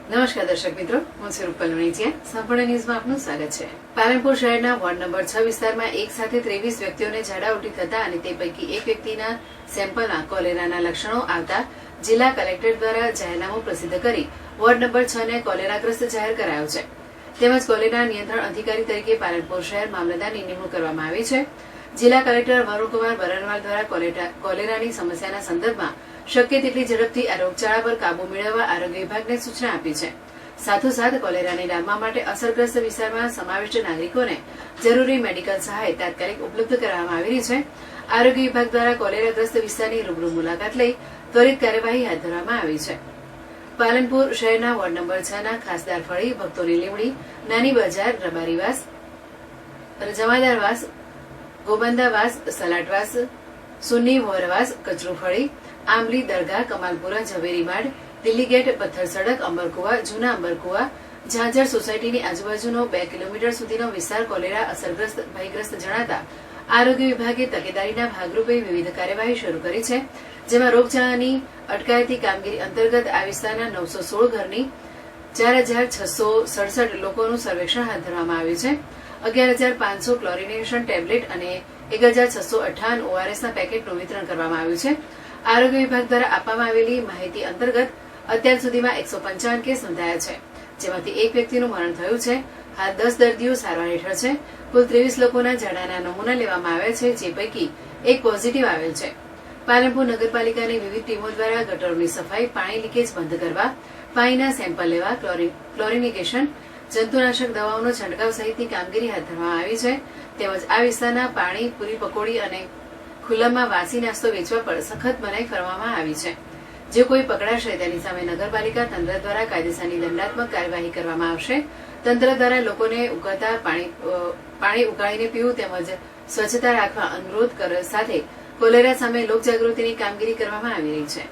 નમસ્કાર દર્શક મિત્રો, હું છું રૂપલ વણિજિયા. સંપૂર્ણ ન્યૂઝમાં આપનું સ્વાગત છે. પાલનપુર શહેરના વોર્ડ નંબર 6 વિસ્તારમાં એક સાથે 23 વ્યક્તિઓને ઝાડા ઉલટી થતા અને તે પૈકી એક વ્યક્તિના સેમ્પલમાં કોલેરાના લક્ષણો આવતા જિલ્લા કલેક્ટર દ્વારા જાહેરનામું પ્રસિદ્ધ કરી વોર્ડ નંબર 6 ને કોલેરાગ્રસ્ત જાહેર કરાયો છે. તેમજ કોલેરા નિયંત્રણ અધિકારી તરીકે પાલનપુર શહેર મામલતદારની નિમણૂક કરવામાં આવી છે. જિલ્લા કલેક્ટર વરુણકુમાર બરનવાલ દ્વારા કોલેરાની સમસ્યાના સંદર્ભમાં શક્ય તેટલી ઝડપથી આ રોગચાળા પર કાબુ મેળવવા આરોગ્ય વિભાગને સૂચના આપી છે. સાથોસાથ કોલેરાને ડામવા માટે અસરગ્રસ્ત વિસ્તારમાં સમાવિષ્ટ નાગરિકોને જરૂરી મેડિકલ સહાય તાત્કાલિક ઉપલબ્ધ કરવામાં આવી રહી છે. આરોગ્ય વિભાગ દ્વારા કોલેરાગ્રસ્ત વિસ્તારની રૂબરૂ મુલાકાત લઈ ત્વરિત કાર્યવાહી હાથ ધરવામાં આવી છે. પાલનપુર શહેરના વોર્ડ નંબર 6 ના ખાસદાર ફળી, ભક્તોની લીમડી, નાની બજાર, રબારીવાસ, જમાદારવાસ, ગોબંદાવાસ, સલાટવાસ, સુન્ની વોરવાસ, કચરુફળી, આંબલી દરગાહ, કમાલપુરા, ઝવેરીમાડ, દિલ્હી ગેટ, પથ્થર સડક, અંબરકુવા, જૂના અંબરકુવા, ઝાંઝર સોસાયટીની આજુબાજુનો 2 કિલોમીટર સુધીનો વિસ્તાર કોલેરા અસરગ્રસ્ત ભયગ્રસ્ત જણાતા આરોગ્ય વિભાગે તકેદારીના ભાગરૂપે વિવિધ કાર્યવાહી શરૂ કરી છે. જેમાં રોગચાળાની અટકાયતી કામગીરી અંતર્ગત આ વિસ્તારના 916 ઘરની 4667 લોકોનું સર્વેક્ષણ હાથ ધરવામાં આવ્યું છે. 11500 ક્લોરિનેશન ટેબ્લેટ અને 1658 ઓઆરએસના પેકેટનું વિતરણ કરવામાં આવ્યું છે. આરોગ્ય વિભાગ દ્વારા આપવામાં આવેલી માહિતી અંતર્ગત અત્યાર સુધીમાં 155 કેસ નોંધાયા છે, જેમાંથી એક વ્યક્તિનું મરણ થયું છે. હાલ 10 દર્દીઓ સારવાર હેઠળ છે. કુલ 23 લોકોના ઝાડાના નમૂના લેવામાં આવ્યા છે, જે પૈકી એક પોઝિટિવ આવેલ છે. પાલનપુર નગરપાલિકાની વિવિધ ટીમો દ્વારા ગટરોની સફાઈ, પાણી લીકેજ બંધ કરવા, પાણીના સેમ્પલ લેવા, ક્લોરિનેશન, જંતુનાશક દવાઓનો છંટકાવ સહિતની કામગીરી હાથ ધરવામાં આવી છે. તેમજ આ વિસ્તારના પાણી, પૂરી પકોડી અને ખુલ્લામાં વાસી નાસ્તો વેચવા પર સખત મનાઈ ફરવામાં આવી છે. જે કોઈ પકડાશે તેની સામે નગરપાલિકા તંત્ર દ્વારા કાયદેસરની દંડાત્મક કાર્યવાહી કરવામાં આવશે. તંત્ર દ્વારા લોકોને ઉકળતા પાણી ઉકાળીને પીવું તેમજ સ્વચ્છતા રાખવા અનુરોધ સાથે કોલેરા સામે લોકજાગૃતિની કામગીરી કરવામાં આવી રહી છે.